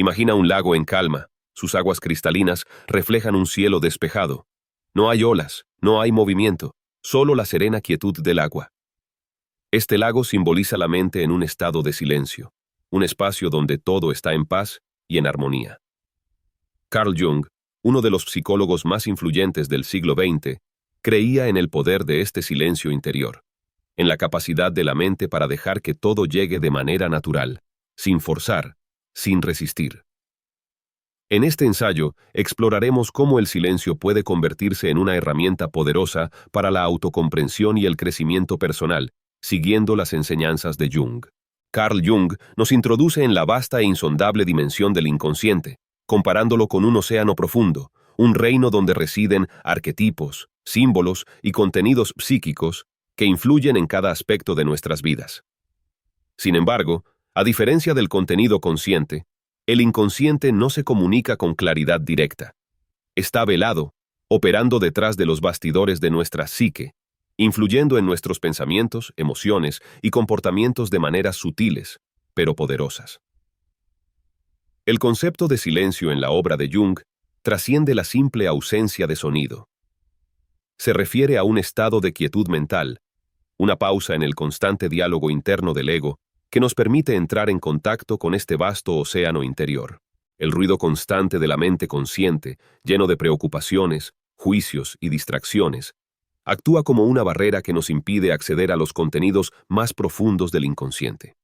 Imagina un lago en calma. Sus aguas cristalinas reflejan un cielo despejado. No hay olas, no hay movimiento, solo la serena quietud del agua. Este lago simboliza la mente en un estado de silencio, un espacio donde todo está en paz y en armonía. Carl Jung, uno de los psicólogos más influyentes del siglo XX, creía en el poder de este silencio interior, en la capacidad de la mente para dejar que todo llegue de manera natural, sin forzar, sin resistir. En este ensayo, exploraremos cómo el silencio puede convertirse en una herramienta poderosa para la autocomprensión y el crecimiento personal, siguiendo las enseñanzas de Jung. Carl Jung nos introduce en la vasta e insondable dimensión del inconsciente, comparándolo con un océano profundo, un reino donde residen arquetipos, símbolos y contenidos psíquicos que influyen en cada aspecto de nuestras vidas. Sin embargo, a diferencia del contenido consciente, el inconsciente no se comunica con claridad directa. Está velado, operando detrás de los bastidores de nuestra psique, influyendo en nuestros pensamientos, emociones y comportamientos de maneras sutiles, pero poderosas. El concepto de silencio en la obra de Jung trasciende la simple ausencia de sonido. Se refiere a un estado de quietud mental, una pausa en el constante diálogo interno del ego, que nos permite entrar en contacto con este vasto océano interior. El ruido constante de la mente consciente, lleno de preocupaciones, juicios y distracciones, actúa como una barrera que nos impide acceder a los contenidos más profundos del inconsciente.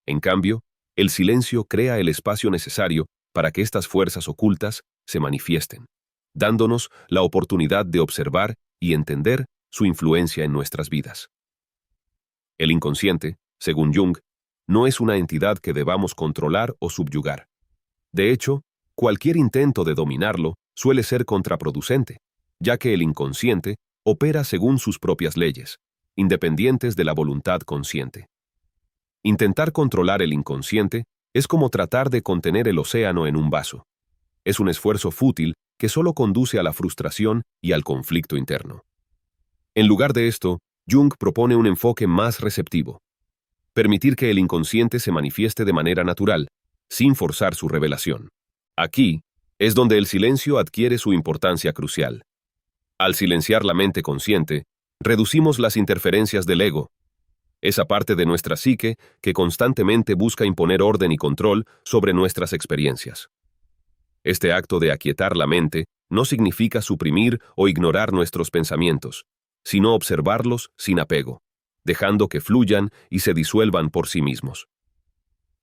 En cambio, el silencio crea el espacio necesario para que estas fuerzas ocultas se manifiesten, dándonos la oportunidad de observar y entender su influencia en nuestras vidas. El inconsciente, según Jung, no es una entidad que debamos controlar o subyugar. De hecho, cualquier intento de dominarlo suele ser contraproducente, ya que el inconsciente opera según sus propias leyes, independientes de la voluntad consciente. Intentar controlar el inconsciente es como tratar de contener el océano en un vaso. Es un esfuerzo fútil que solo conduce a la frustración y al conflicto interno. En lugar de esto, Jung propone un enfoque más receptivo. Permitir que el inconsciente se manifieste de manera natural, sin forzar su revelación. Aquí es donde el silencio adquiere su importancia crucial. Al silenciar la mente consciente, reducimos las interferencias del ego, esa parte de nuestra psique que constantemente busca imponer orden y control sobre nuestras experiencias. Este acto de aquietar la mente no significa suprimir o ignorar nuestros pensamientos, sino observarlos sin apego, dejando que fluyan y se disuelvan por sí mismos.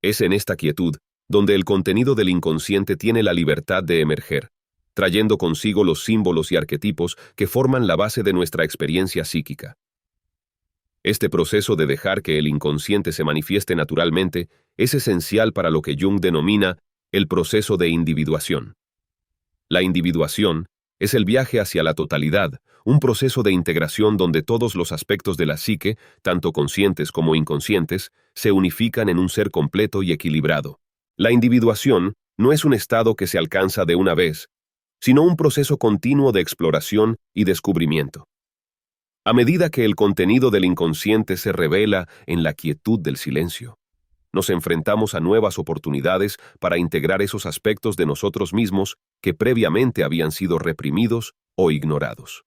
Es en esta quietud donde el contenido del inconsciente tiene la libertad de emerger, trayendo consigo los símbolos y arquetipos que forman la base de nuestra experiencia psíquica. Este proceso de dejar que el inconsciente se manifieste naturalmente es esencial para lo que Jung denomina el proceso de individuación. La individuación es el viaje hacia la totalidad, un proceso de integración donde todos los aspectos de la psique, tanto conscientes como inconscientes, se unifican en un ser completo y equilibrado. La individuación no es un estado que se alcanza de una vez, sino un proceso continuo de exploración y descubrimiento. A medida que el contenido del inconsciente se revela en la quietud del silencio, nos enfrentamos a nuevas oportunidades para integrar esos aspectos de nosotros mismos que previamente habían sido reprimidos o ignorados.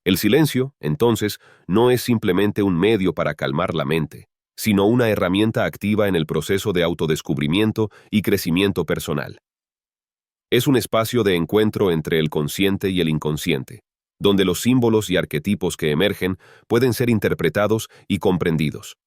El silencio, entonces, no es simplemente un medio para calmar la mente, sino una herramienta activa en el proceso de autodescubrimiento y crecimiento personal. Es un espacio de encuentro entre el consciente y el inconsciente, donde los símbolos y arquetipos que emergen pueden ser interpretados y comprendidos.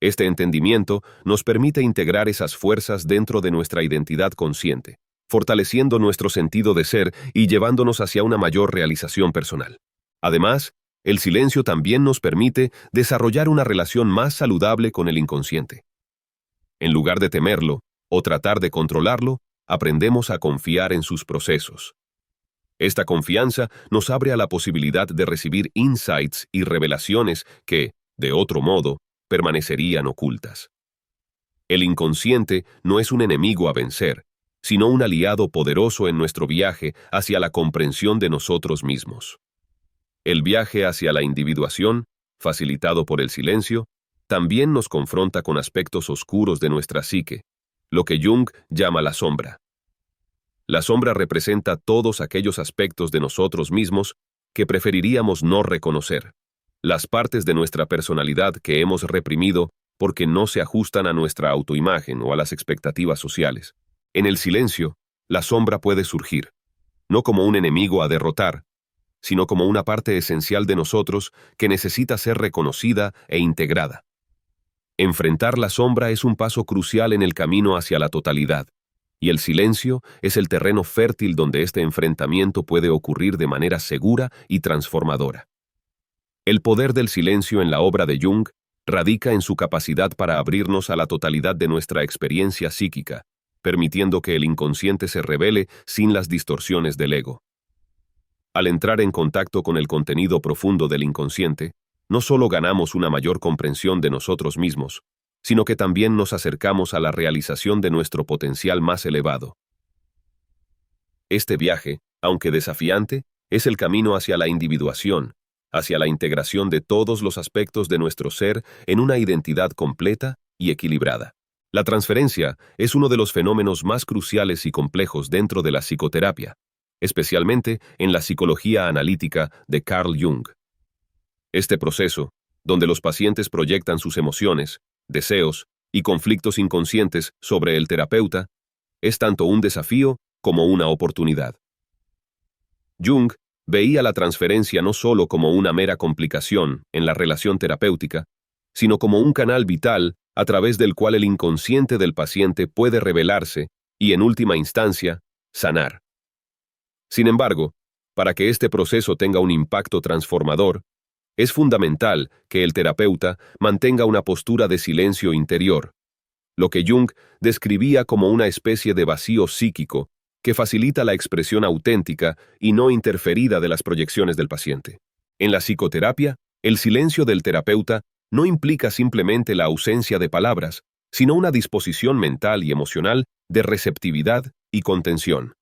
Este entendimiento nos permite integrar esas fuerzas dentro de nuestra identidad consciente, fortaleciendo nuestro sentido de ser y llevándonos hacia una mayor realización personal. Además, el silencio también nos permite desarrollar una relación más saludable con el inconsciente. En lugar de temerlo o tratar de controlarlo, aprendemos a confiar en sus procesos. Esta confianza nos abre a la posibilidad de recibir insights y revelaciones que, de otro modo, permanecerían ocultas. El inconsciente no es un enemigo a vencer, sino un aliado poderoso en nuestro viaje hacia la comprensión de nosotros mismos. El viaje hacia la individuación, facilitado por el silencio, también nos confronta con aspectos oscuros de nuestra psique, lo que Jung llama la sombra. La sombra representa todos aquellos aspectos de nosotros mismos que preferiríamos no reconocer, las partes de nuestra personalidad que hemos reprimido porque no se ajustan a nuestra autoimagen o a las expectativas sociales. En el silencio, la sombra puede surgir, no como un enemigo a derrotar, sino como una parte esencial de nosotros que necesita ser reconocida e integrada. Enfrentar la sombra es un paso crucial en el camino hacia la totalidad, y el silencio es el terreno fértil donde este enfrentamiento puede ocurrir de manera segura y transformadora. El poder del silencio en la obra de Jung radica en su capacidad para abrirnos a la totalidad de nuestra experiencia psíquica, permitiendo que el inconsciente se revele sin las distorsiones del ego. Al entrar en contacto con el contenido profundo del inconsciente, no solo ganamos una mayor comprensión de nosotros mismos, sino que también nos acercamos a la realización de nuestro potencial más elevado. Este viaje, aunque desafiante, es el camino hacia la individuación, hacia la integración de todos los aspectos de nuestro ser en una identidad completa y equilibrada. La transferencia es uno de los fenómenos más cruciales y complejos dentro de la psicoterapia, especialmente en la psicología analítica de Carl Jung. Este proceso, donde los pacientes proyectan sus emociones, deseos y conflictos inconscientes sobre el terapeuta, es tanto un desafío como una oportunidad. Jung veía la transferencia no solo como una mera complicación en la relación terapéutica, sino como un canal vital a través del cual el inconsciente del paciente puede revelarse y, en última instancia, sanar. Sin embargo, para que este proceso tenga un impacto transformador, es fundamental que el terapeuta mantenga una postura de silencio interior, lo que Jung describía como una especie de vacío psíquico que facilita la expresión auténtica y no interferida de las proyecciones del paciente. En la psicoterapia, el silencio del terapeuta no implica simplemente la ausencia de palabras, sino una disposición mental y emocional de receptividad y contención.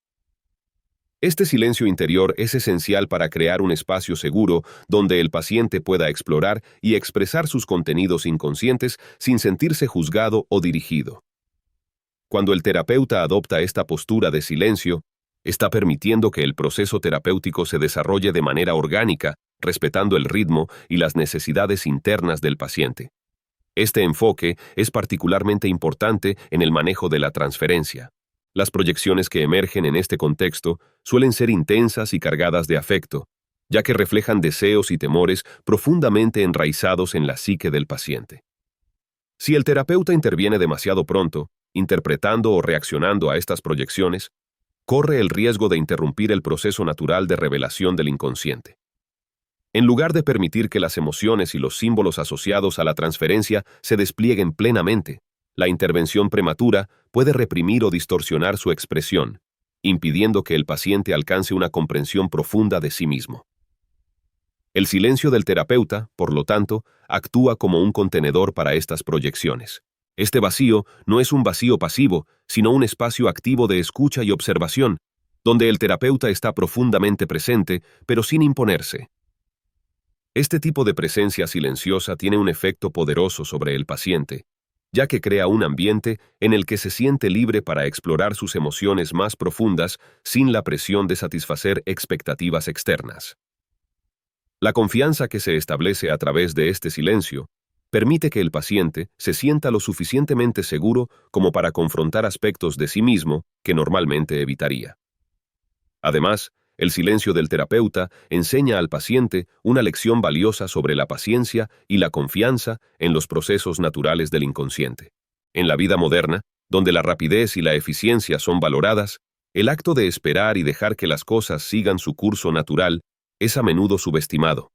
Este silencio interior es esencial para crear un espacio seguro donde el paciente pueda explorar y expresar sus contenidos inconscientes sin sentirse juzgado o dirigido. Cuando el terapeuta adopta esta postura de silencio, está permitiendo que el proceso terapéutico se desarrolle de manera orgánica, respetando el ritmo y las necesidades internas del paciente. Este enfoque es particularmente importante en el manejo de la transferencia. Las proyecciones que emergen en este contexto suelen ser intensas y cargadas de afecto, ya que reflejan deseos y temores profundamente enraizados en la psique del paciente. Si el terapeuta interviene demasiado pronto, interpretando o reaccionando a estas proyecciones, corre el riesgo de interrumpir el proceso natural de revelación del inconsciente. En lugar de permitir que las emociones y los símbolos asociados a la transferencia se desplieguen plenamente, la intervención prematura puede reprimir o distorsionar su expresión, impidiendo que el paciente alcance una comprensión profunda de sí mismo. El silencio del terapeuta, por lo tanto, actúa como un contenedor para estas proyecciones. Este vacío no es un vacío pasivo, sino un espacio activo de escucha y observación, donde el terapeuta está profundamente presente, pero sin imponerse. Este tipo de presencia silenciosa tiene un efecto poderoso sobre el paciente, ya que crea un ambiente en el que se siente libre para explorar sus emociones más profundas sin la presión de satisfacer expectativas externas. La confianza que se establece a través de este silencio permite que el paciente se sienta lo suficientemente seguro como para confrontar aspectos de sí mismo que normalmente evitaría. Además, el silencio del terapeuta enseña al paciente una lección valiosa sobre la paciencia y la confianza en los procesos naturales del inconsciente. En la vida moderna, donde la rapidez y la eficiencia son valoradas, el acto de esperar y dejar que las cosas sigan su curso natural es a menudo subestimado.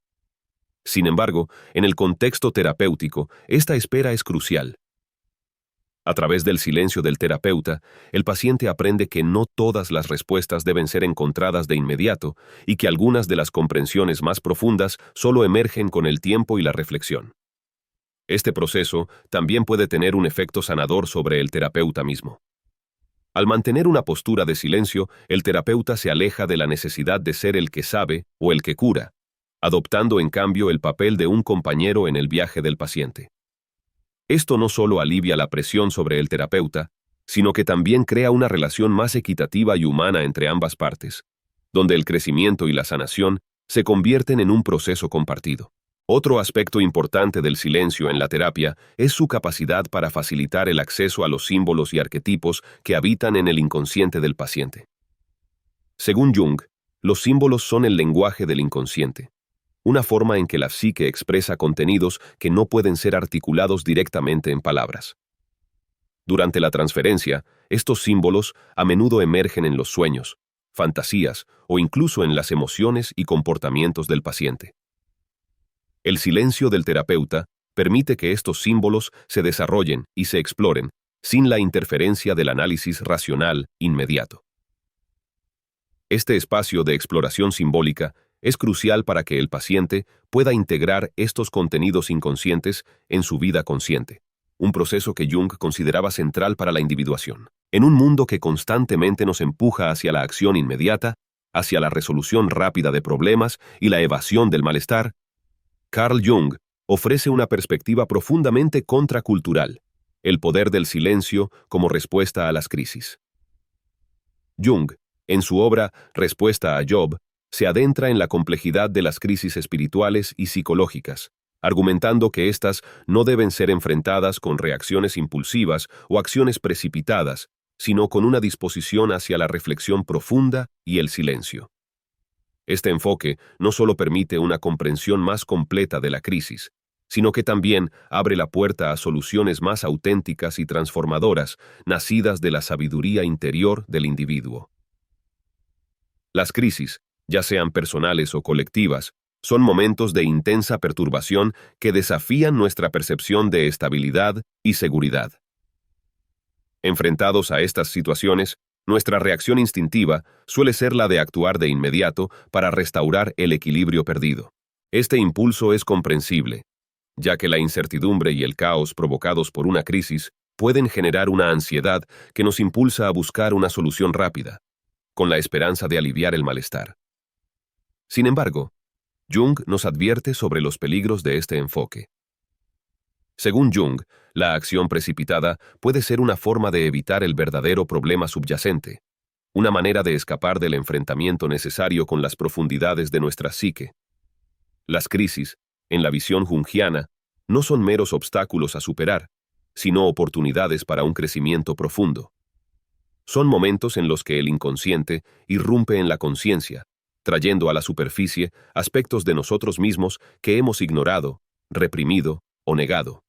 Sin embargo, en el contexto terapéutico, esta espera es crucial. A través del silencio del terapeuta, el paciente aprende que no todas las respuestas deben ser encontradas de inmediato y que algunas de las comprensiones más profundas solo emergen con el tiempo y la reflexión. Este proceso también puede tener un efecto sanador sobre el terapeuta mismo. Al mantener una postura de silencio, el terapeuta se aleja de la necesidad de ser el que sabe o el que cura, adoptando en cambio el papel de un compañero en el viaje del paciente. Esto no solo alivia la presión sobre el terapeuta, sino que también crea una relación más equitativa y humana entre ambas partes, donde el crecimiento y la sanación se convierten en un proceso compartido. Otro aspecto importante del silencio en la terapia es su capacidad para facilitar el acceso a los símbolos y arquetipos que habitan en el inconsciente del paciente. Según Jung, los símbolos son el lenguaje del inconsciente, una forma en que la psique expresa contenidos que no pueden ser articulados directamente en palabras. Durante la transferencia, estos símbolos a menudo emergen en los sueños, fantasías o incluso en las emociones y comportamientos del paciente. El silencio del terapeuta permite que estos símbolos se desarrollen y se exploren sin la interferencia del análisis racional inmediato. Este espacio de exploración simbólica es crucial para que el paciente pueda integrar estos contenidos inconscientes en su vida consciente, un proceso que Jung consideraba central para la individuación. En un mundo que constantemente nos empuja hacia la acción inmediata, hacia la resolución rápida de problemas y la evasión del malestar, Carl Jung ofrece una perspectiva profundamente contracultural, el poder del silencio como respuesta a las crisis. Jung, en su obra Respuesta a Job, se adentra en la complejidad de las crisis espirituales y psicológicas, argumentando que éstas no deben ser enfrentadas con reacciones impulsivas o acciones precipitadas, sino con una disposición hacia la reflexión profunda y el silencio. Este enfoque no solo permite una comprensión más completa de la crisis, sino que también abre la puerta a soluciones más auténticas y transformadoras, nacidas de la sabiduría interior del individuo. Las crisis, ya sean personales o colectivas, son momentos de intensa perturbación que desafían nuestra percepción de estabilidad y seguridad. Enfrentados a estas situaciones, nuestra reacción instintiva suele ser la de actuar de inmediato para restaurar el equilibrio perdido. Este impulso es comprensible, ya que la incertidumbre y el caos provocados por una crisis pueden generar una ansiedad que nos impulsa a buscar una solución rápida, con la esperanza de aliviar el malestar. Sin embargo, Jung nos advierte sobre los peligros de este enfoque. Según Jung, la acción precipitada puede ser una forma de evitar el verdadero problema subyacente, una manera de escapar del enfrentamiento necesario con las profundidades de nuestra psique. Las crisis, en la visión jungiana, no son meros obstáculos a superar, sino oportunidades para un crecimiento profundo. Son momentos en los que el inconsciente irrumpe en la conciencia, trayendo a la superficie aspectos de nosotros mismos que hemos ignorado, reprimido o negado.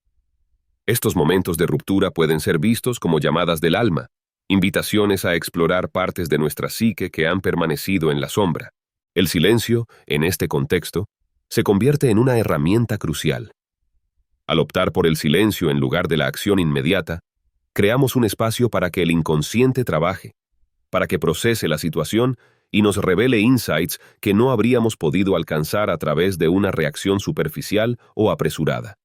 Estos momentos de ruptura pueden ser vistos como llamadas del alma, invitaciones a explorar partes de nuestra psique que han permanecido en la sombra. El silencio, en este contexto, se convierte en una herramienta crucial. Al optar por el silencio en lugar de la acción inmediata, creamos un espacio para que el inconsciente trabaje, para que procese la situación y nos revele insights que no habríamos podido alcanzar a través de una reacción superficial o apresurada.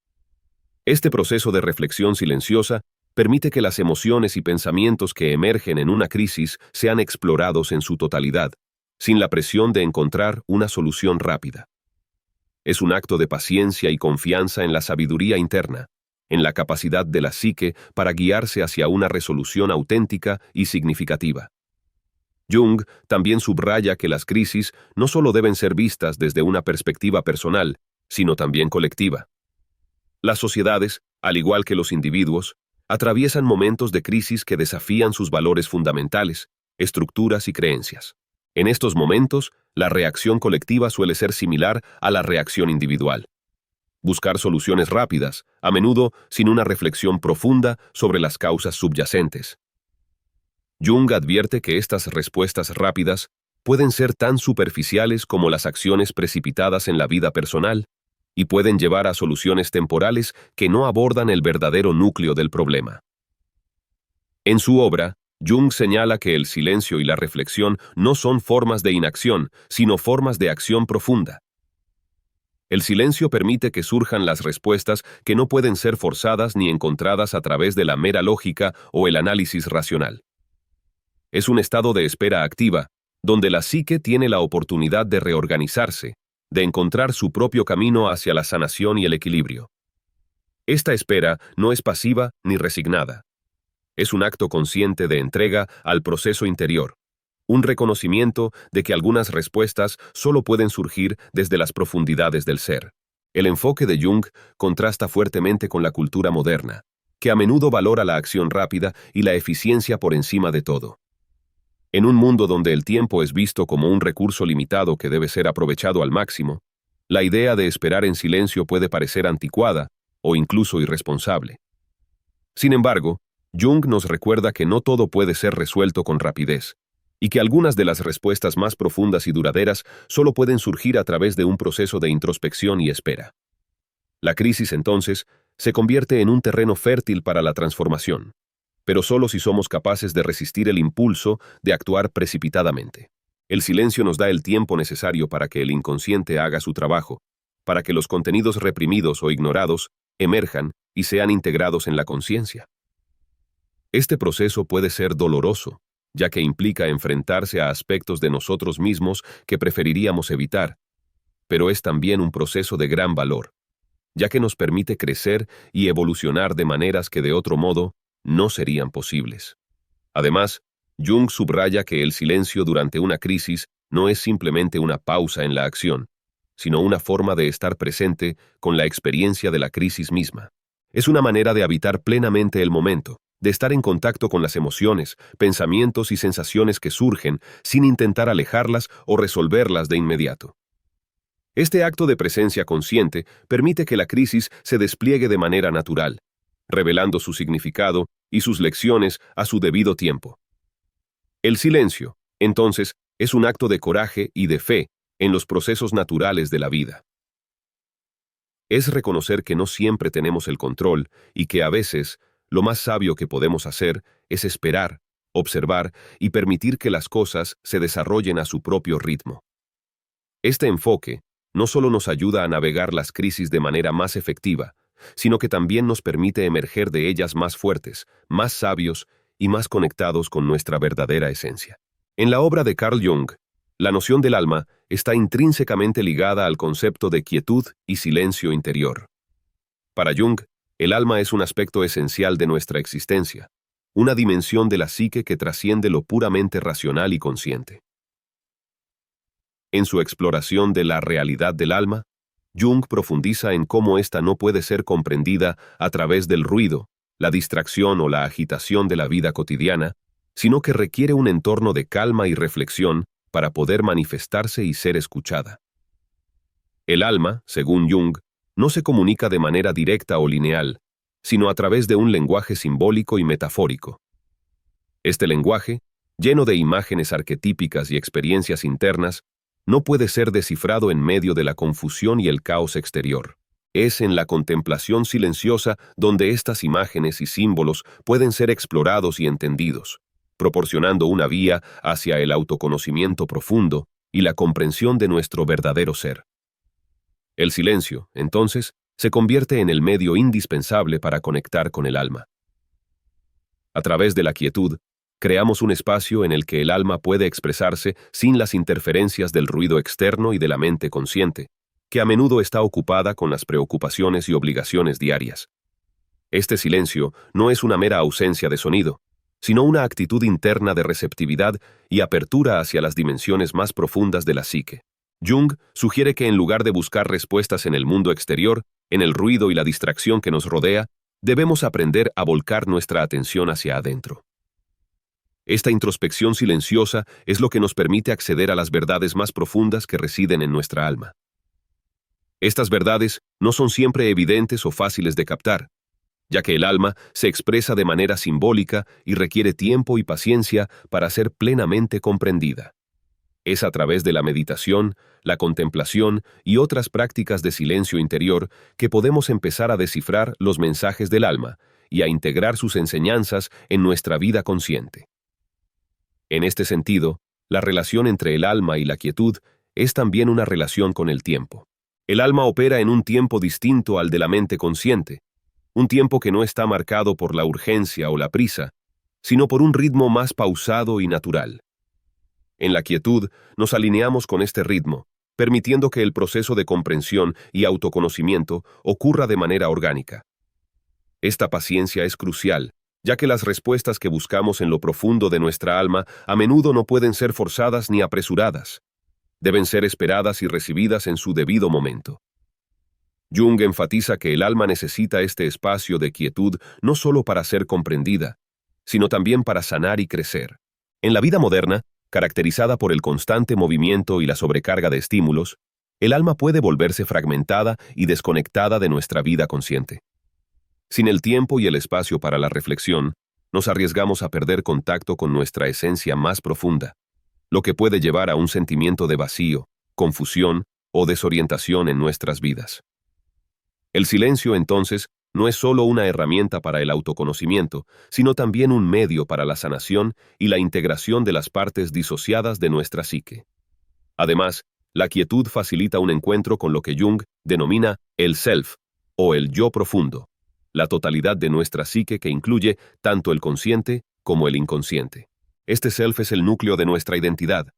Este proceso de reflexión silenciosa permite que las emociones y pensamientos que emergen en una crisis sean explorados en su totalidad, sin la presión de encontrar una solución rápida. Es un acto de paciencia y confianza en la sabiduría interna, en la capacidad de la psique para guiarse hacia una resolución auténtica y significativa. Jung también subraya que las crisis no solo deben ser vistas desde una perspectiva personal, sino también colectiva. Las sociedades, al igual que los individuos, atraviesan momentos de crisis que desafían sus valores fundamentales, estructuras y creencias. En estos momentos, la reacción colectiva suele ser similar a la reacción individual. Buscar soluciones rápidas, a menudo sin una reflexión profunda sobre las causas subyacentes. Jung advierte que estas respuestas rápidas pueden ser tan superficiales como las acciones precipitadas en la vida personal y pueden llevar a soluciones temporales que no abordan el verdadero núcleo del problema. En su obra, Jung señala que el silencio y la reflexión no son formas de inacción, sino formas de acción profunda. El silencio permite que surjan las respuestas que no pueden ser forzadas ni encontradas a través de la mera lógica o el análisis racional. Es un estado de espera activa, donde la psique tiene la oportunidad de reorganizarse, de encontrar su propio camino hacia la sanación y el equilibrio. Esta espera no es pasiva ni resignada. Es un acto consciente de entrega al proceso interior, un reconocimiento de que algunas respuestas solo pueden surgir desde las profundidades del ser. El enfoque de Jung contrasta fuertemente con la cultura moderna, que a menudo valora la acción rápida y la eficiencia por encima de todo. En un mundo donde el tiempo es visto como un recurso limitado que debe ser aprovechado al máximo, la idea de esperar en silencio puede parecer anticuada o incluso irresponsable. Sin embargo, Jung nos recuerda que no todo puede ser resuelto con rapidez, y que algunas de las respuestas más profundas y duraderas solo pueden surgir a través de un proceso de introspección y espera. La crisis, entonces, se convierte en un terreno fértil para la transformación, pero solo si somos capaces de resistir el impulso de actuar precipitadamente. El silencio nos da el tiempo necesario para que el inconsciente haga su trabajo, para que los contenidos reprimidos o ignorados emerjan y sean integrados en la conciencia. Este proceso puede ser doloroso, ya que implica enfrentarse a aspectos de nosotros mismos que preferiríamos evitar, pero es también un proceso de gran valor, ya que nos permite crecer y evolucionar de maneras que de otro modo no serían posibles. Además, Jung subraya que el silencio durante una crisis no es simplemente una pausa en la acción, sino una forma de estar presente con la experiencia de la crisis misma. Es una manera de habitar plenamente el momento, de estar en contacto con las emociones, pensamientos y sensaciones que surgen sin intentar alejarlas o resolverlas de inmediato. Este acto de presencia consciente permite que la crisis se despliegue de manera natural, revelando su significado y sus lecciones a su debido tiempo. El silencio, entonces, es un acto de coraje y de fe en los procesos naturales de la vida. Es reconocer que no siempre tenemos el control y que a veces lo más sabio que podemos hacer es esperar, observar y permitir que las cosas se desarrollen a su propio ritmo. Este enfoque no solo nos ayuda a navegar las crisis de manera más efectiva, sino que también nos permite emerger de ellas más fuertes, más sabios y más conectados con nuestra verdadera esencia. En la obra de Carl Jung, la noción del alma está intrínsecamente ligada al concepto de quietud y silencio interior. Para Jung, el alma es un aspecto esencial de nuestra existencia, una dimensión de la psique que trasciende lo puramente racional y consciente. En su exploración de la realidad del alma, Jung profundiza en cómo ésta no puede ser comprendida a través del ruido, la distracción o la agitación de la vida cotidiana, sino que requiere un entorno de calma y reflexión para poder manifestarse y ser escuchada. El alma, según Jung, no se comunica de manera directa o lineal, sino a través de un lenguaje simbólico y metafórico. Este lenguaje, lleno de imágenes arquetípicas y experiencias internas, no puede ser descifrado en medio de la confusión y el caos exterior. Es en la contemplación silenciosa donde estas imágenes y símbolos pueden ser explorados y entendidos, proporcionando una vía hacia el autoconocimiento profundo y la comprensión de nuestro verdadero ser. El silencio, entonces, se convierte en el medio indispensable para conectar con el alma. A través de la quietud, creamos un espacio en el que el alma puede expresarse sin las interferencias del ruido externo y de la mente consciente, que a menudo está ocupada con las preocupaciones y obligaciones diarias. Este silencio no es una mera ausencia de sonido, sino una actitud interna de receptividad y apertura hacia las dimensiones más profundas de la psique. Jung sugiere que en lugar de buscar respuestas en el mundo exterior, en el ruido y la distracción que nos rodea, debemos aprender a volcar nuestra atención hacia adentro. Esta introspección silenciosa es lo que nos permite acceder a las verdades más profundas que residen en nuestra alma. Estas verdades no son siempre evidentes o fáciles de captar, ya que el alma se expresa de manera simbólica y requiere tiempo y paciencia para ser plenamente comprendida. Es a través de la meditación, la contemplación y otras prácticas de silencio interior que podemos empezar a descifrar los mensajes del alma y a integrar sus enseñanzas en nuestra vida consciente. En este sentido, la relación entre el alma y la quietud es también una relación con el tiempo. El alma opera en un tiempo distinto al de la mente consciente, un tiempo que no está marcado por la urgencia o la prisa, sino por un ritmo más pausado y natural. En la quietud nos alineamos con este ritmo, permitiendo que el proceso de comprensión y autoconocimiento ocurra de manera orgánica. Esta paciencia es crucial, ya que las respuestas que buscamos en lo profundo de nuestra alma a menudo no pueden ser forzadas ni apresuradas. Deben ser esperadas y recibidas en su debido momento. Jung enfatiza que el alma necesita este espacio de quietud no solo para ser comprendida, sino también para sanar y crecer. En la vida moderna, caracterizada por el constante movimiento y la sobrecarga de estímulos, el alma puede volverse fragmentada y desconectada de nuestra vida consciente. Sin el tiempo y el espacio para la reflexión, nos arriesgamos a perder contacto con nuestra esencia más profunda, lo que puede llevar a un sentimiento de vacío, confusión o desorientación en nuestras vidas. El silencio, entonces, no es solo una herramienta para el autoconocimiento, sino también un medio para la sanación y la integración de las partes disociadas de nuestra psique. Además, la quietud facilita un encuentro con lo que Jung denomina el self, o el yo profundo, la totalidad de nuestra psique que incluye tanto el consciente como el inconsciente. Este self es el núcleo de nuestra identidad,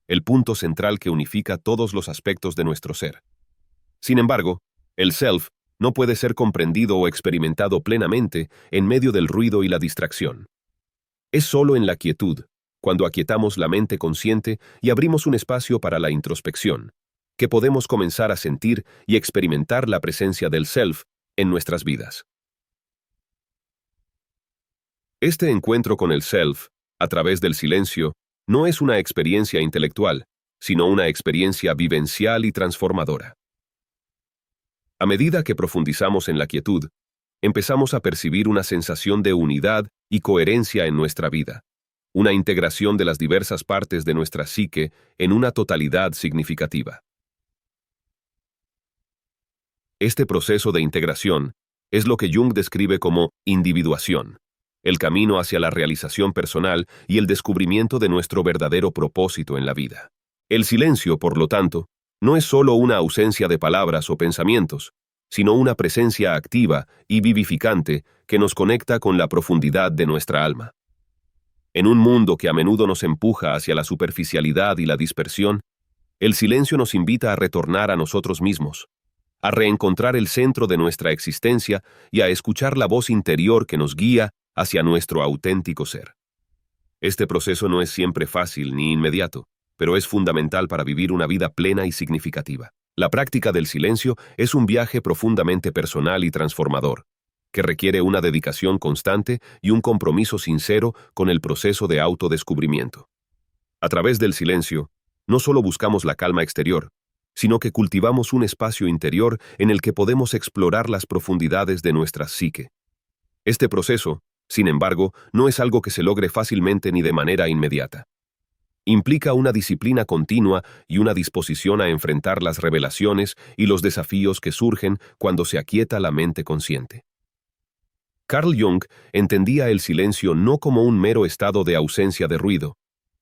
el punto central que unifica todos los aspectos de nuestro ser. Sin embargo, el self no puede ser comprendido o experimentado plenamente en medio del ruido y la distracción. Es solo en la quietud, cuando aquietamos la mente consciente y abrimos un espacio para la introspección, que podemos comenzar a sentir y experimentar la presencia del self en nuestras vidas. Este encuentro con el self, a través del silencio, no es una experiencia intelectual, sino una experiencia vivencial y transformadora. A medida que profundizamos en la quietud, empezamos a percibir una sensación de unidad y coherencia en nuestra vida, una integración de las diversas partes de nuestra psique en una totalidad significativa. Este proceso de integración es lo que Jung describe como individuación, el camino hacia la realización personal y el descubrimiento de nuestro verdadero propósito en la vida. El silencio, por lo tanto, no es solo una ausencia de palabras o pensamientos, sino una presencia activa y vivificante que nos conecta con la profundidad de nuestra alma. En un mundo que a menudo nos empuja hacia la superficialidad y la dispersión, el silencio nos invita a retornar a nosotros mismos, a reencontrar el centro de nuestra existencia y a escuchar la voz interior que nos guía hacia nuestro auténtico ser. Este proceso no es siempre fácil ni inmediato, pero es fundamental para vivir una vida plena y significativa. La práctica del silencio es un viaje profundamente personal y transformador, que requiere una dedicación constante y un compromiso sincero con el proceso de autodescubrimiento. A través del silencio, no solo buscamos la calma exterior, sino que cultivamos un espacio interior en el que podemos explorar las profundidades de nuestra psique. Este proceso, sin embargo, no es algo que se logre fácilmente ni de manera inmediata. Implica una disciplina continua y una disposición a enfrentar las revelaciones y los desafíos que surgen cuando se aquieta la mente consciente. Carl Jung entendía el silencio no como un mero estado de ausencia de ruido,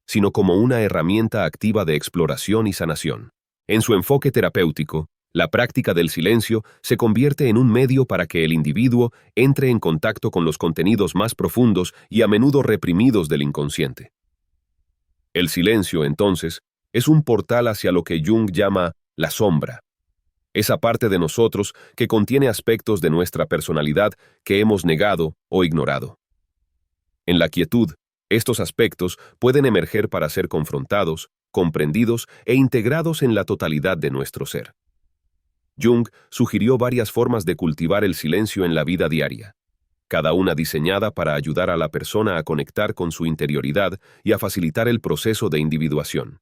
sino como una herramienta activa de exploración y sanación. En su enfoque terapéutico, la práctica del silencio se convierte en un medio para que el individuo entre en contacto con los contenidos más profundos y a menudo reprimidos del inconsciente. El silencio, entonces, es un portal hacia lo que Jung llama la sombra, esa parte de nosotros que contiene aspectos de nuestra personalidad que hemos negado o ignorado. En la quietud, estos aspectos pueden emerger para ser confrontados, comprendidos e integrados en la totalidad de nuestro ser. Jung sugirió varias formas de cultivar el silencio en la vida diaria, cada una diseñada para ayudar a la persona a conectar con su interioridad y a facilitar el proceso de individuación.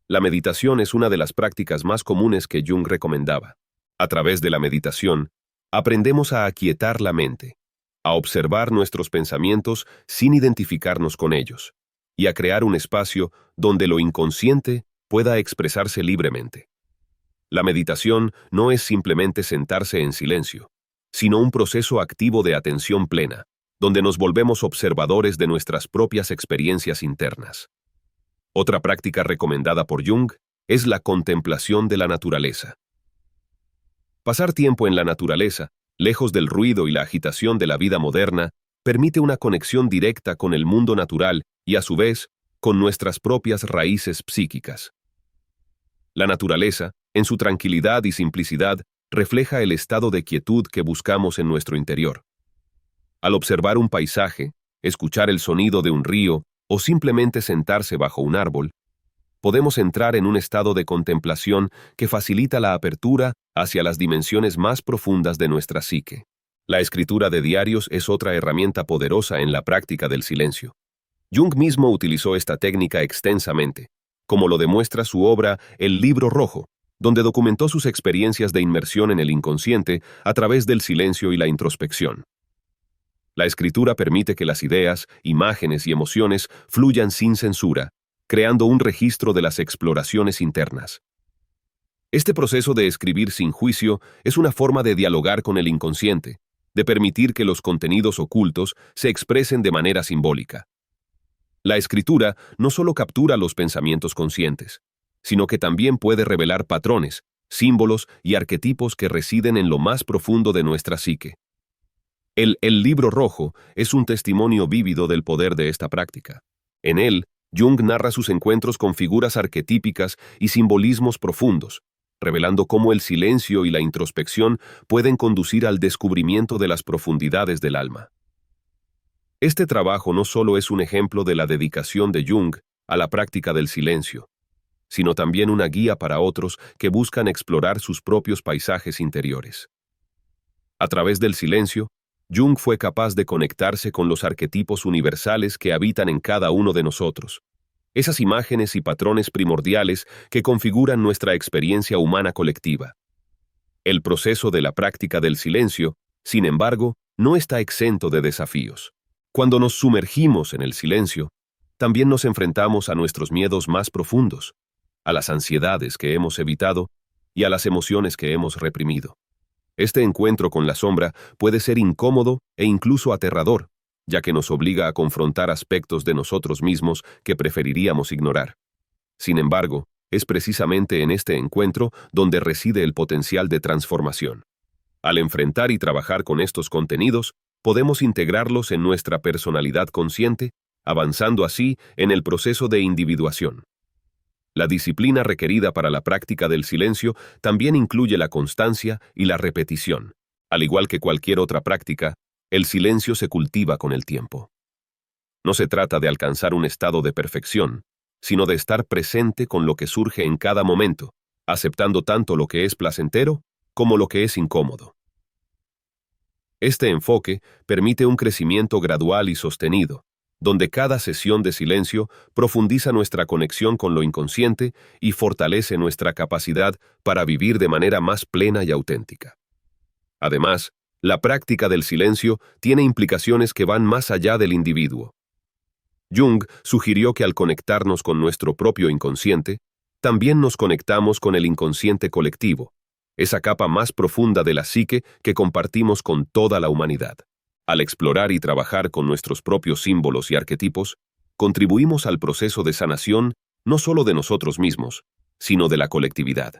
La meditación es una de las prácticas más comunes que Jung recomendaba. A través de la meditación, aprendemos a aquietar la mente, a observar nuestros pensamientos sin identificarnos con ellos, y a crear un espacio donde lo inconsciente pueda expresarse libremente. La meditación no es simplemente sentarse en silencio, sino un proceso activo de atención plena, donde nos volvemos observadores de nuestras propias experiencias internas. Otra práctica recomendada por Jung es la contemplación de la naturaleza. Pasar tiempo en la naturaleza, lejos del ruido y la agitación de la vida moderna, permite una conexión directa con el mundo natural y, a su vez, con nuestras propias raíces psíquicas. La naturaleza, en su tranquilidad y simplicidad, refleja el estado de quietud que buscamos en nuestro interior. Al observar un paisaje, escuchar el sonido de un río o simplemente sentarse bajo un árbol, podemos entrar en un estado de contemplación que facilita la apertura hacia las dimensiones más profundas de nuestra psique. La escritura de diarios es otra herramienta poderosa en la práctica del silencio. Jung mismo utilizó esta técnica extensamente, como lo demuestra su obra El Libro Rojo, donde documentó sus experiencias de inmersión en el inconsciente a través del silencio y la introspección. La escritura permite que las ideas, imágenes y emociones fluyan sin censura, creando un registro de las exploraciones internas. Este proceso de escribir sin juicio es una forma de dialogar con el inconsciente, de permitir que los contenidos ocultos se expresen de manera simbólica. La escritura no solo captura los pensamientos conscientes, sino que también puede revelar patrones, símbolos y arquetipos que residen en lo más profundo de nuestra psique. El Libro Rojo es un testimonio vívido del poder de esta práctica. En él, Jung narra sus encuentros con figuras arquetípicas y simbolismos profundos, revelando cómo el silencio y la introspección pueden conducir al descubrimiento de las profundidades del alma. Este trabajo no solo es un ejemplo de la dedicación de Jung a la práctica del silencio, sino también una guía para otros que buscan explorar sus propios paisajes interiores. A través del silencio, Jung fue capaz de conectarse con los arquetipos universales que habitan en cada uno de nosotros, esas imágenes y patrones primordiales que configuran nuestra experiencia humana colectiva. El proceso de la práctica del silencio, sin embargo, no está exento de desafíos. Cuando nos sumergimos en el silencio, también nos enfrentamos a nuestros miedos más profundos, a las ansiedades que hemos evitado y a las emociones que hemos reprimido. Este encuentro con la sombra puede ser incómodo e incluso aterrador, ya que nos obliga a confrontar aspectos de nosotros mismos que preferiríamos ignorar. Sin embargo, es precisamente en este encuentro donde reside el potencial de transformación. Al enfrentar y trabajar con estos contenidos, podemos integrarlos en nuestra personalidad consciente, avanzando así en el proceso de individuación. La disciplina requerida para la práctica del silencio también incluye la constancia y la repetición. Al igual que cualquier otra práctica, el silencio se cultiva con el tiempo. No se trata de alcanzar un estado de perfección, sino de estar presente con lo que surge en cada momento, aceptando tanto lo que es placentero como lo que es incómodo. Este enfoque permite un crecimiento gradual y sostenido, donde cada sesión de silencio profundiza nuestra conexión con lo inconsciente y fortalece nuestra capacidad para vivir de manera más plena y auténtica. Además, la práctica del silencio tiene implicaciones que van más allá del individuo. Jung sugirió que al conectarnos con nuestro propio inconsciente, también nos conectamos con el inconsciente colectivo, esa capa más profunda de la psique que compartimos con toda la humanidad. Al explorar y trabajar con nuestros propios símbolos y arquetipos, contribuimos al proceso de sanación no solo de nosotros mismos, sino de la colectividad.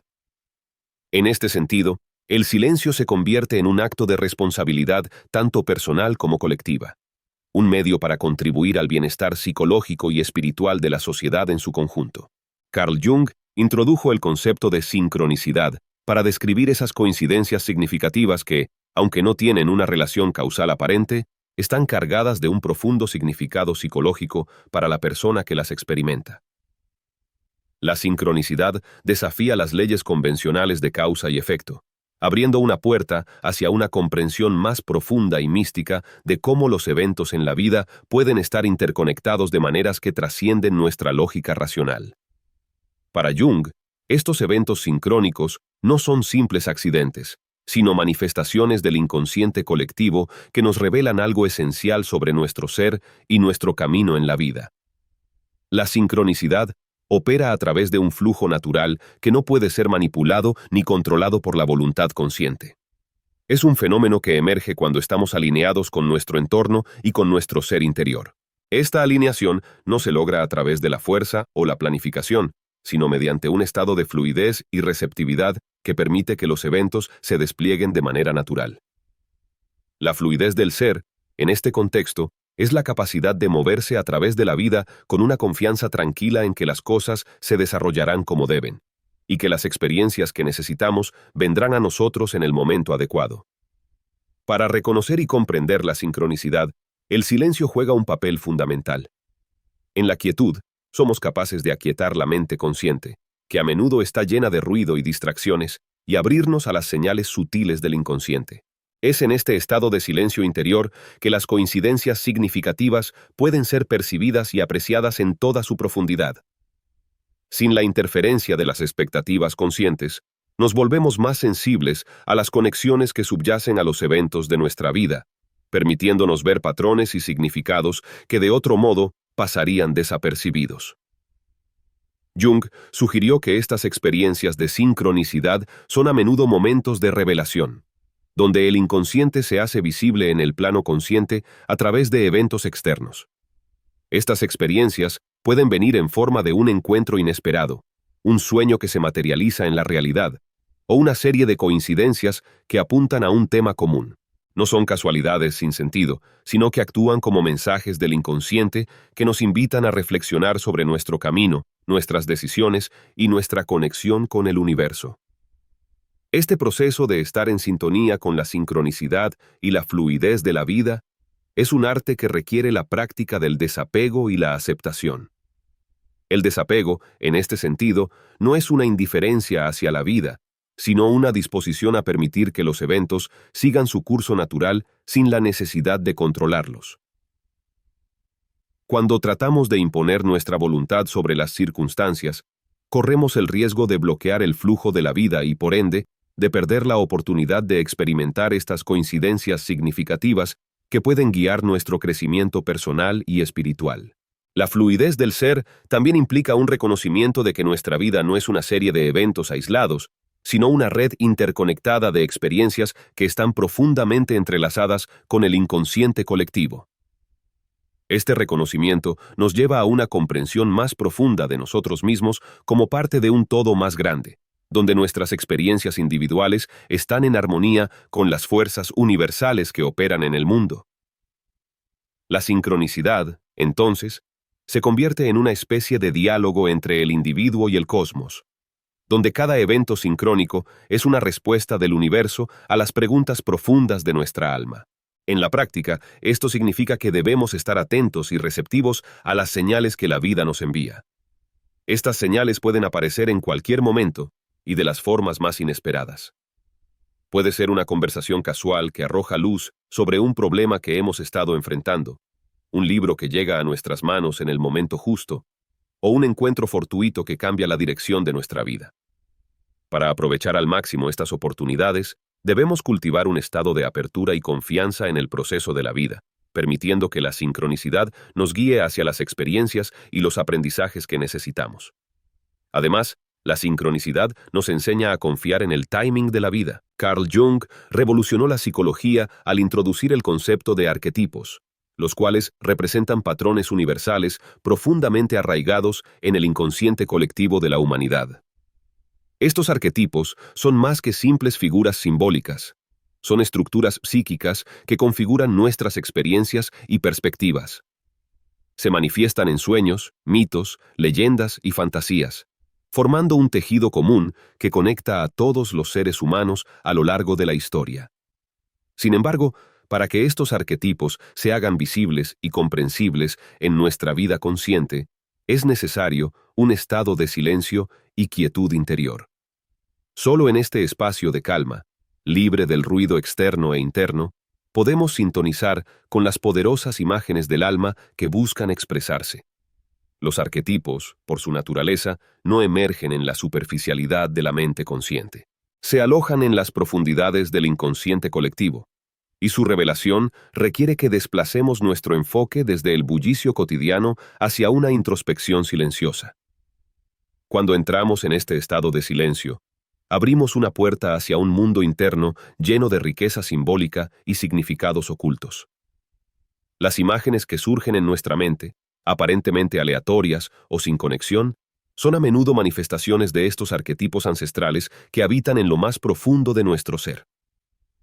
En este sentido, el silencio se convierte en un acto de responsabilidad tanto personal como colectiva, un medio para contribuir al bienestar psicológico y espiritual de la sociedad en su conjunto. Carl Jung introdujo el concepto de sincronicidad para describir esas coincidencias significativas que, aunque no tienen una relación causal aparente, están cargadas de un profundo significado psicológico para la persona que las experimenta. La sincronicidad desafía las leyes convencionales de causa y efecto, abriendo una puerta hacia una comprensión más profunda y mística de cómo los eventos en la vida pueden estar interconectados de maneras que trascienden nuestra lógica racional. Para Jung, estos eventos sincrónicos no son simples accidentes, sino manifestaciones del inconsciente colectivo que nos revelan algo esencial sobre nuestro ser y nuestro camino en la vida. La sincronicidad opera a través de un flujo natural que no puede ser manipulado ni controlado por la voluntad consciente. Es un fenómeno que emerge cuando estamos alineados con nuestro entorno y con nuestro ser interior. Esta alineación no se logra a través de la fuerza o la planificación, sino mediante un estado de fluidez y receptividad que permite que los eventos se desplieguen de manera natural. La fluidez del ser, en este contexto, es la capacidad de moverse a través de la vida con una confianza tranquila en que las cosas se desarrollarán como deben, y que las experiencias que necesitamos vendrán a nosotros en el momento adecuado. Para reconocer y comprender la sincronicidad, el silencio juega un papel fundamental. En la quietud, somos capaces de aquietar la mente consciente, que a menudo está llena de ruido y distracciones, y abrirnos a las señales sutiles del inconsciente. Es en este estado de silencio interior que las coincidencias significativas pueden ser percibidas y apreciadas en toda su profundidad. Sin la interferencia de las expectativas conscientes, nos volvemos más sensibles a las conexiones que subyacen a los eventos de nuestra vida, permitiéndonos ver patrones y significados que de otro modo pasarían desapercibidos. Jung sugirió que estas experiencias de sincronicidad son a menudo momentos de revelación, donde el inconsciente se hace visible en el plano consciente a través de eventos externos. Estas experiencias pueden venir en forma de un encuentro inesperado, un sueño que se materializa en la realidad, o una serie de coincidencias que apuntan a un tema común. No son casualidades sin sentido, sino que actúan como mensajes del inconsciente que nos invitan a reflexionar sobre nuestro camino, nuestras decisiones y nuestra conexión con el universo. Este proceso de estar en sintonía con la sincronicidad y la fluidez de la vida es un arte que requiere la práctica del desapego y la aceptación. El desapego, en este sentido, no es una indiferencia hacia la vida, sino una disposición a permitir que los eventos sigan su curso natural sin la necesidad de controlarlos. Cuando tratamos de imponer nuestra voluntad sobre las circunstancias, corremos el riesgo de bloquear el flujo de la vida y, por ende, de perder la oportunidad de experimentar estas coincidencias significativas que pueden guiar nuestro crecimiento personal y espiritual. La fluidez del ser también implica un reconocimiento de que nuestra vida no es una serie de eventos aislados, sino una red interconectada de experiencias que están profundamente entrelazadas con el inconsciente colectivo. Este reconocimiento nos lleva a una comprensión más profunda de nosotros mismos como parte de un todo más grande, donde nuestras experiencias individuales están en armonía con las fuerzas universales que operan en el mundo. La sincronicidad, entonces, se convierte en una especie de diálogo entre el individuo y el cosmos, donde cada evento sincrónico es una respuesta del universo a las preguntas profundas de nuestra alma. En la práctica, esto significa que debemos estar atentos y receptivos a las señales que la vida nos envía. Estas señales pueden aparecer en cualquier momento y de las formas más inesperadas. Puede ser una conversación casual que arroja luz sobre un problema que hemos estado enfrentando, un libro que llega a nuestras manos en el momento justo, o un encuentro fortuito que cambia la dirección de nuestra vida. Para aprovechar al máximo estas oportunidades, debemos cultivar un estado de apertura y confianza en el proceso de la vida, permitiendo que la sincronicidad nos guíe hacia las experiencias y los aprendizajes que necesitamos. Además, la sincronicidad nos enseña a confiar en el timing de la vida. Carl Jung revolucionó la psicología al introducir el concepto de arquetipos, los cuales representan patrones universales profundamente arraigados en el inconsciente colectivo de la humanidad. Estos arquetipos son más que simples figuras simbólicas. Son estructuras psíquicas que configuran nuestras experiencias y perspectivas. Se manifiestan en sueños, mitos, leyendas y fantasías, formando un tejido común que conecta a todos los seres humanos a lo largo de la historia. Sin embargo, para que estos arquetipos se hagan visibles y comprensibles en nuestra vida consciente, es necesario un estado de silencio y quietud interior. Solo en este espacio de calma, libre del ruido externo e interno, podemos sintonizar con las poderosas imágenes del alma que buscan expresarse. Los arquetipos, por su naturaleza, no emergen en la superficialidad de la mente consciente. Se alojan en las profundidades del inconsciente colectivo, y su revelación requiere que desplacemos nuestro enfoque desde el bullicio cotidiano hacia una introspección silenciosa. Cuando entramos en este estado de silencio, abrimos una puerta hacia un mundo interno lleno de riqueza simbólica y significados ocultos. Las imágenes que surgen en nuestra mente, aparentemente aleatorias o sin conexión, son a menudo manifestaciones de estos arquetipos ancestrales que habitan en lo más profundo de nuestro ser.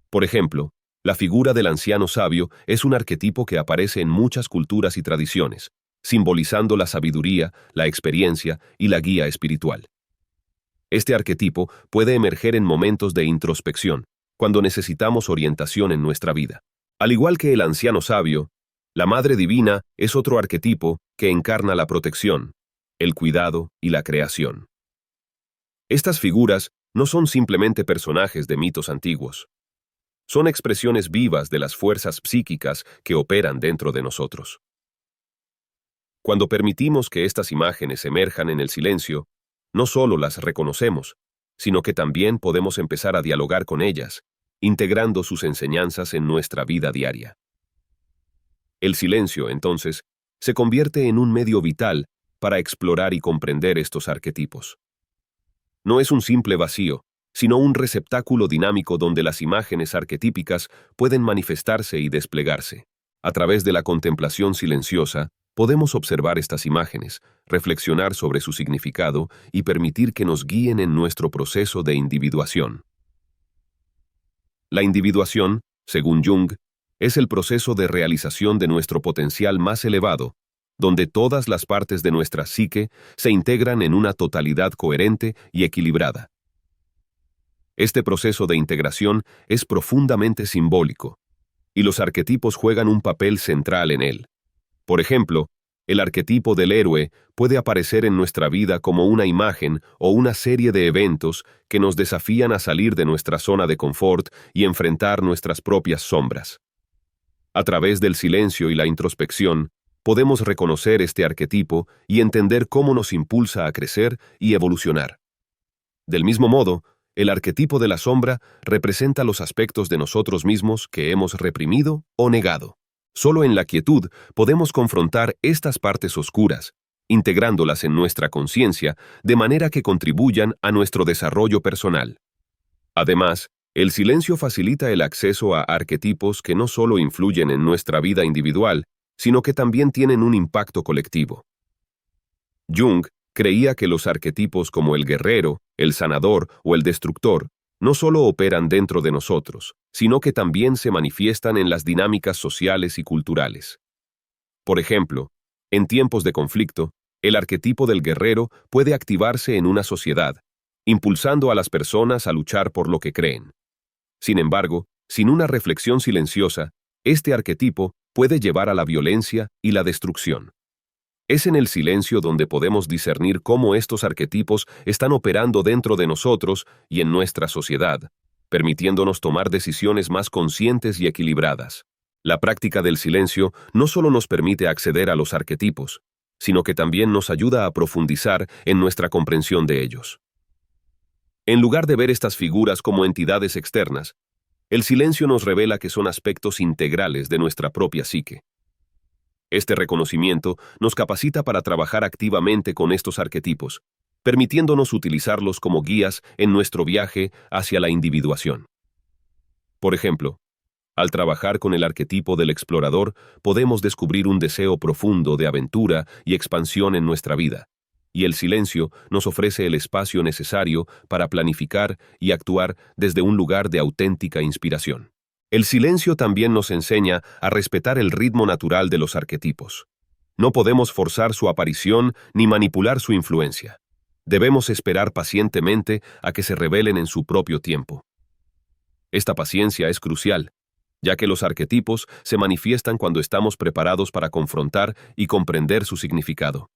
Por ejemplo, la figura del anciano sabio es un arquetipo que aparece en muchas culturas y tradiciones, simbolizando la sabiduría, la experiencia y la guía espiritual. Este arquetipo puede emerger en momentos de introspección, cuando necesitamos orientación en nuestra vida. Al igual que el anciano sabio, la Madre Divina es otro arquetipo que encarna la protección, el cuidado y la creación. Estas figuras no son simplemente personajes de mitos antiguos. Son expresiones vivas de las fuerzas psíquicas que operan dentro de nosotros. Cuando permitimos que estas imágenes emerjan en el silencio, no solo las reconocemos, sino que también podemos empezar a dialogar con ellas, integrando sus enseñanzas en nuestra vida diaria. El silencio, entonces, se convierte en un medio vital para explorar y comprender estos arquetipos. No es un simple vacío, sino un receptáculo dinámico donde las imágenes arquetípicas pueden manifestarse y desplegarse. A través de la contemplación silenciosa, podemos observar estas imágenes, reflexionar sobre su significado y permitir que nos guíen en nuestro proceso de individuación. La individuación, según Jung, es el proceso de realización de nuestro potencial más elevado, donde todas las partes de nuestra psique se integran en una totalidad coherente y equilibrada. Este proceso de integración es profundamente simbólico, y los arquetipos juegan un papel central en él. Por ejemplo, el arquetipo del héroe puede aparecer en nuestra vida como una imagen o una serie de eventos que nos desafían a salir de nuestra zona de confort y enfrentar nuestras propias sombras. A través del silencio y la introspección, podemos reconocer este arquetipo y entender cómo nos impulsa a crecer y evolucionar. Del mismo modo, el arquetipo de la sombra representa los aspectos de nosotros mismos que hemos reprimido o negado. Solo en la quietud podemos confrontar estas partes oscuras, integrándolas en nuestra conciencia de manera que contribuyan a nuestro desarrollo personal. Además, el silencio facilita el acceso a arquetipos que no solo influyen en nuestra vida individual, sino que también tienen un impacto colectivo. Jung creía que los arquetipos como el guerrero, el sanador o el destructor no solo operan dentro de nosotros, sino que también se manifiestan en las dinámicas sociales y culturales. Por ejemplo, en tiempos de conflicto, el arquetipo del guerrero puede activarse en una sociedad, impulsando a las personas a luchar por lo que creen. Sin embargo, sin una reflexión silenciosa, este arquetipo puede llevar a la violencia y la destrucción. Es en el silencio donde podemos discernir cómo estos arquetipos están operando dentro de nosotros y en nuestra sociedad, permitiéndonos tomar decisiones más conscientes y equilibradas. La práctica del silencio no solo nos permite acceder a los arquetipos, sino que también nos ayuda a profundizar en nuestra comprensión de ellos. En lugar de ver estas figuras como entidades externas, el silencio nos revela que son aspectos integrales de nuestra propia psique. Este reconocimiento nos capacita para trabajar activamente con estos arquetipos, permitiéndonos utilizarlos como guías en nuestro viaje hacia la individuación. Por ejemplo, al trabajar con el arquetipo del explorador, podemos descubrir un deseo profundo de aventura y expansión en nuestra vida, y el silencio nos ofrece el espacio necesario para planificar y actuar desde un lugar de auténtica inspiración. El silencio también nos enseña a respetar el ritmo natural de los arquetipos. No podemos forzar su aparición ni manipular su influencia. Debemos esperar pacientemente a que se revelen en su propio tiempo. Esta paciencia es crucial, ya que los arquetipos se manifiestan cuando estamos preparados para confrontar y comprender su significado.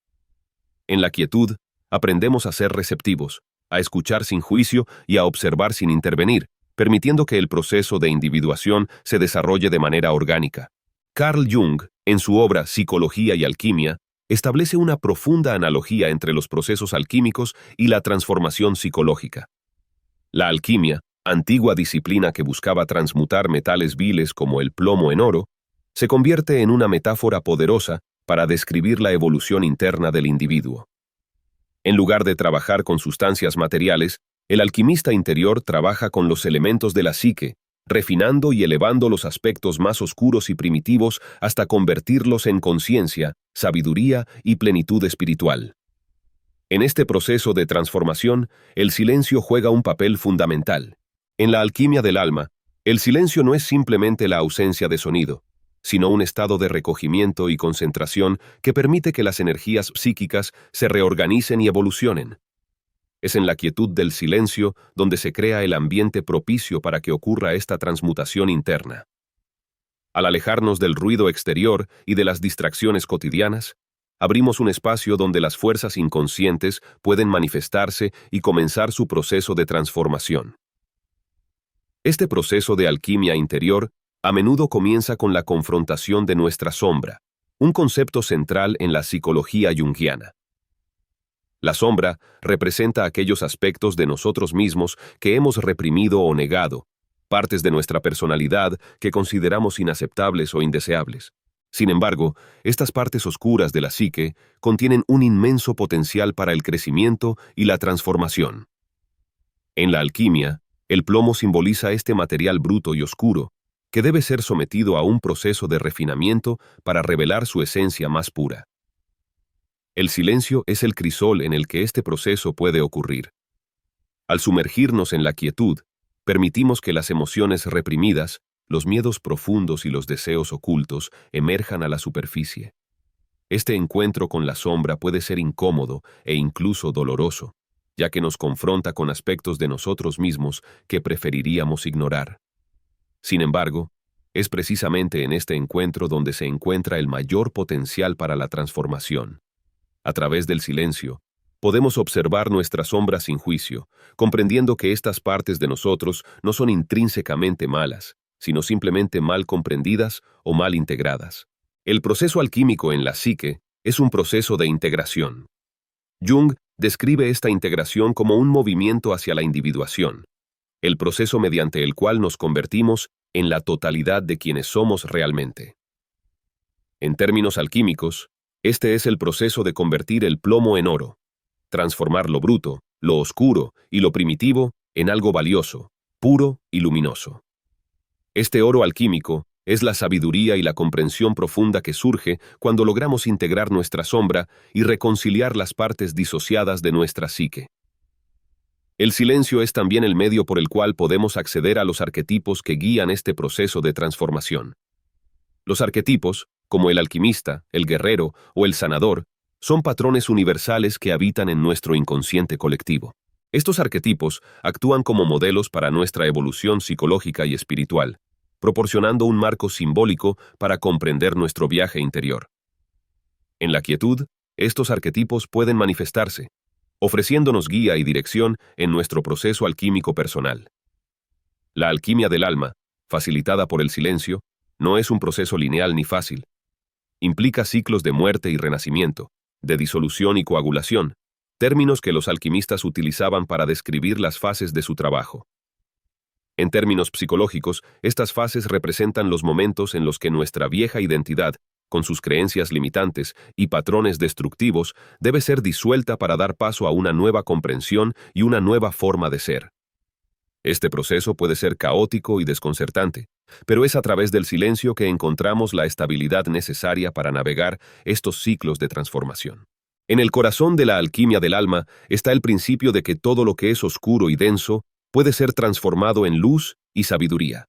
En la quietud, aprendemos a ser receptivos, a escuchar sin juicio y a observar sin intervenir, permitiendo que el proceso de individuación se desarrolle de manera orgánica. Carl Jung, en su obra Psicología y Alquimia, establece una profunda analogía entre los procesos alquímicos y la transformación psicológica. La alquimia, antigua disciplina que buscaba transmutar metales viles como el plomo en oro, se convierte en una metáfora poderosa para describir la evolución interna del individuo. En lugar de trabajar con sustancias materiales, el alquimista interior trabaja con los elementos de la psique, refinando y elevando los aspectos más oscuros y primitivos hasta convertirlos en conciencia, sabiduría y plenitud espiritual. En este proceso de transformación, el silencio juega un papel fundamental. En la alquimia del alma, el silencio no es simplemente la ausencia de sonido, sino un estado de recogimiento y concentración que permite que las energías psíquicas se reorganicen y evolucionen. Es en la quietud del silencio donde se crea el ambiente propicio para que ocurra esta transmutación interna. Al alejarnos del ruido exterior y de las distracciones cotidianas, abrimos un espacio donde las fuerzas inconscientes pueden manifestarse y comenzar su proceso de transformación. Este proceso de alquimia interior a menudo comienza con la confrontación de nuestra sombra, un concepto central en la psicología junguiana. La sombra representa aquellos aspectos de nosotros mismos que hemos reprimido o negado, partes de nuestra personalidad que consideramos inaceptables o indeseables. Sin embargo, estas partes oscuras de la psique contienen un inmenso potencial para el crecimiento y la transformación. En la alquimia, el plomo simboliza este material bruto y oscuro, que debe ser sometido a un proceso de refinamiento para revelar su esencia más pura. El silencio es el crisol en el que este proceso puede ocurrir. Al sumergirnos en la quietud, permitimos que las emociones reprimidas, los miedos profundos y los deseos ocultos emerjan a la superficie. Este encuentro con la sombra puede ser incómodo e incluso doloroso, ya que nos confronta con aspectos de nosotros mismos que preferiríamos ignorar. Sin embargo, es precisamente en este encuentro donde se encuentra el mayor potencial para la transformación. A través del silencio, podemos observar nuestra sombra sin juicio, comprendiendo que estas partes de nosotros no son intrínsecamente malas, sino simplemente mal comprendidas o mal integradas. El proceso alquímico en la psique es un proceso de integración. Jung describe esta integración como un movimiento hacia la individuación, el proceso mediante el cual nos convertimos en la totalidad de quienes somos realmente. En términos alquímicos, este es el proceso de convertir el plomo en oro, transformar lo bruto, lo oscuro y lo primitivo en algo valioso, puro y luminoso. Este oro alquímico es la sabiduría y la comprensión profunda que surge cuando logramos integrar nuestra sombra y reconciliar las partes disociadas de nuestra psique. El silencio es también el medio por el cual podemos acceder a los arquetipos que guían este proceso de transformación. Los arquetipos, como el alquimista, el guerrero o el sanador, son patrones universales que habitan en nuestro inconsciente colectivo. Estos arquetipos actúan como modelos para nuestra evolución psicológica y espiritual, proporcionando un marco simbólico para comprender nuestro viaje interior. En la quietud, estos arquetipos pueden manifestarse, ofreciéndonos guía y dirección en nuestro proceso alquímico personal. La alquimia del alma, facilitada por el silencio, no es un proceso lineal ni fácil. Implica ciclos de muerte y renacimiento, de disolución y coagulación, términos que los alquimistas utilizaban para describir las fases de su trabajo. En términos psicológicos, estas fases representan los momentos en los que nuestra vieja identidad, con sus creencias limitantes y patrones destructivos, debe ser disuelta para dar paso a una nueva comprensión y una nueva forma de ser. Este proceso puede ser caótico y desconcertante, pero es a través del silencio que encontramos la estabilidad necesaria para navegar estos ciclos de transformación. En el corazón de la alquimia del alma está el principio de que todo lo que es oscuro y denso puede ser transformado en luz y sabiduría.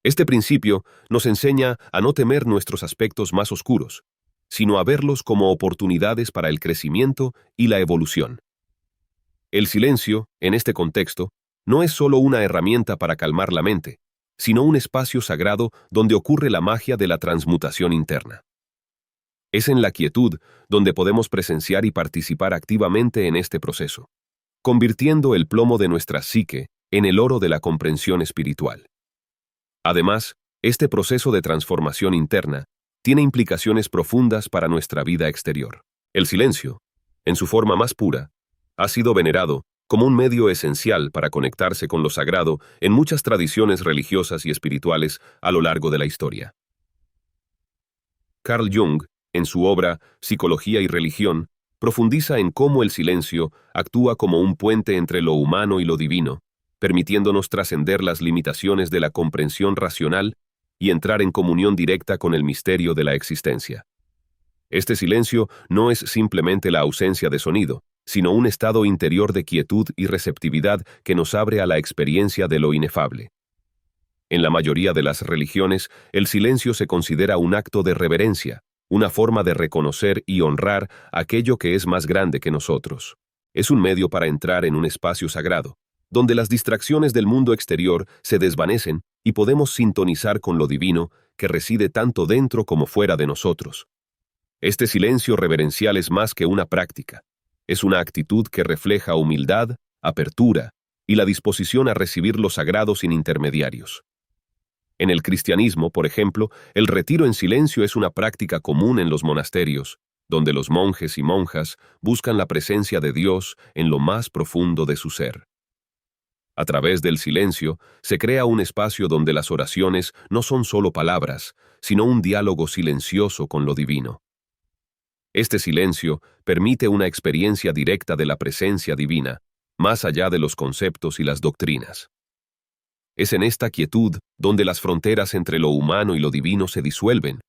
Este principio nos enseña a no temer nuestros aspectos más oscuros, sino a verlos como oportunidades para el crecimiento y la evolución. El silencio, en este contexto, no es solo una herramienta para calmar la mente, sino un espacio sagrado donde ocurre la magia de la transmutación interna. Es en la quietud donde podemos presenciar y participar activamente en este proceso, convirtiendo el plomo de nuestra psique en el oro de la comprensión espiritual. Además, este proceso de transformación interna tiene implicaciones profundas para nuestra vida exterior. El silencio, en su forma más pura, ha sido venerado como un medio esencial para conectarse con lo sagrado en muchas tradiciones religiosas y espirituales a lo largo de la historia. Carl Jung, en su obra Psicología y Religión, profundiza en cómo el silencio actúa como un puente entre lo humano y lo divino, permitiéndonos trascender las limitaciones de la comprensión racional y entrar en comunión directa con el misterio de la existencia. Este silencio no es simplemente la ausencia de sonido, sino un estado interior de quietud y receptividad que nos abre a la experiencia de lo inefable. En la mayoría de las religiones, el silencio se considera un acto de reverencia, una forma de reconocer y honrar aquello que es más grande que nosotros. Es un medio para entrar en un espacio sagrado, donde las distracciones del mundo exterior se desvanecen y podemos sintonizar con lo divino que reside tanto dentro como fuera de nosotros. Este silencio reverencial es más que una práctica. Es una actitud que refleja humildad, apertura y la disposición a recibir lo sagrado sin intermediarios. En el cristianismo, por ejemplo, el retiro en silencio es una práctica común en los monasterios, donde los monjes y monjas buscan la presencia de Dios en lo más profundo de su ser. A través del silencio, se crea un espacio donde las oraciones no son solo palabras, sino un diálogo silencioso con lo divino. Este silencio permite una experiencia directa de la presencia divina, más allá de los conceptos y las doctrinas. Es en esta quietud donde las fronteras entre lo humano y lo divino se disuelven,